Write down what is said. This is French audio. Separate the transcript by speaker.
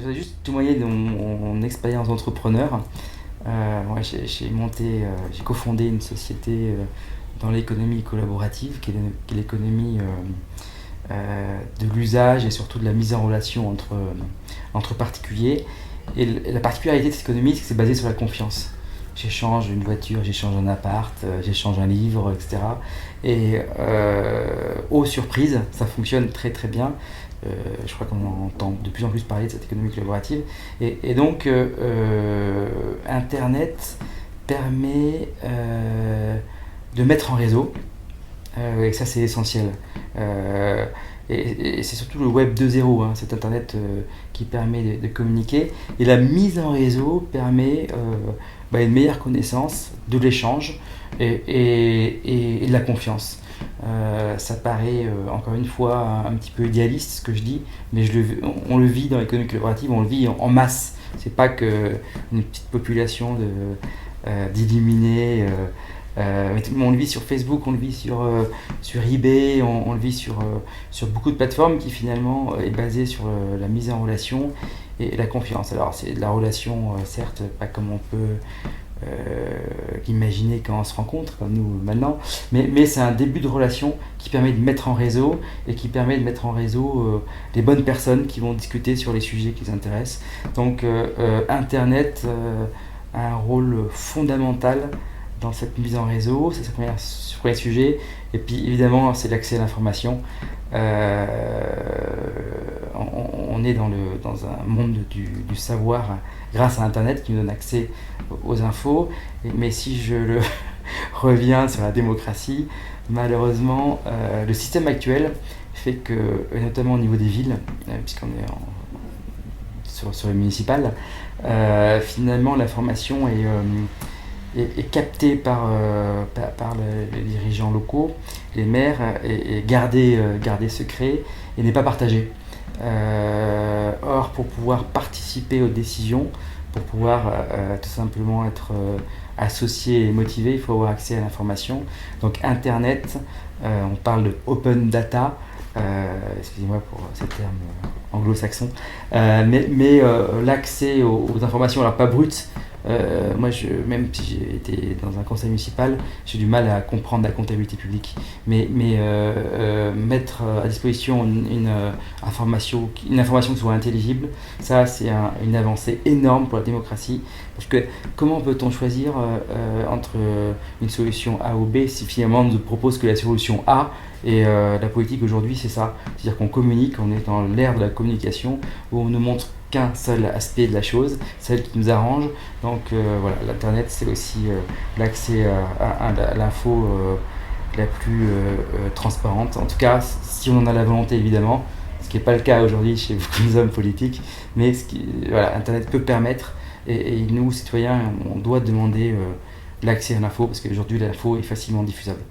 Speaker 1: voudrais juste témoigner de mon expérience d'entrepreneur. Moi, j'ai cofondé une société dans l'économie collaborative, qui est l'économie de l'usage et surtout de la mise en relation entre particuliers. Et la particularité de cette économie, c'est que c'est basé sur la confiance. J'échange une voiture, j'échange un appart, j'échange un livre, etc. Et aux surprises, ça fonctionne très très bien. Je crois qu'on entend de plus en plus parler de cette économie collaborative. Et donc, Internet permet de mettre en réseau, et ça c'est essentiel. Et c'est surtout le web 2.0, hein, cet Internet qui permet de communiquer. Et la mise en réseau permet une meilleure connaissance, de l'échange et de la confiance. Ça paraît encore une fois un petit peu idéaliste ce que je dis, mais on le vit dans l'économie collaborative, on le vit en masse. C'est pas qu'une petite population d'illuminés. On le vit sur Facebook, on le vit sur eBay, on le vit sur beaucoup de plateformes qui finalement est basée sur la mise en relation et la confiance. Alors c'est de la relation, certes, pas comme on peut imaginer quand on se rencontre, comme nous maintenant, mais c'est un début de relation qui permet de mettre en réseau et qui permet de mettre en réseau les bonnes personnes qui vont discuter sur les sujets qui les intéressent. Donc Internet a un rôle fondamental dans cette mise en réseau, c'est ce premier sujet. Et puis évidemment, c'est l'accès à l'information. On est dans un monde du savoir grâce à Internet qui nous donne accès aux infos. Mais si je reviens sur la démocratie, malheureusement, le système actuel fait que, notamment au niveau des villes, puisqu'on est sur le municipal, finalement l'information est capté par les dirigeants locaux, les maires, et gardé secret et n'est pas partagé. Or, pour pouvoir participer aux décisions, pour pouvoir tout simplement être associé et motivé, il faut avoir accès à l'information. Donc Internet, on parle de open data, excusez-moi pour ce terme anglo-saxon, mais l'accès aux informations, alors pas brutes. Moi, même si j'ai été dans un conseil municipal, j'ai du mal à comprendre la comptabilité publique. Mais mettre à disposition une information qui soit intelligible, ça c'est une avancée énorme pour la démocratie. Parce que comment peut-on choisir entre une solution A ou B si finalement on ne propose que la solution A? Et la politique aujourd'hui, c'est ça. C'est-à-dire qu'on communique, on est dans l'ère de la communication où on ne montre qu'un seul aspect de la chose, celle qui nous arrange. Donc voilà, l'Internet, c'est aussi l'accès à l'info la plus transparente. En tout cas, si on en a la volonté, évidemment, ce qui n'est pas le cas aujourd'hui chez beaucoup d'hommes politiques, mais voilà, Internet peut permettre, et nous, citoyens, on doit demander l'accès à l'info, parce qu'aujourd'hui, l'info est facilement diffusable.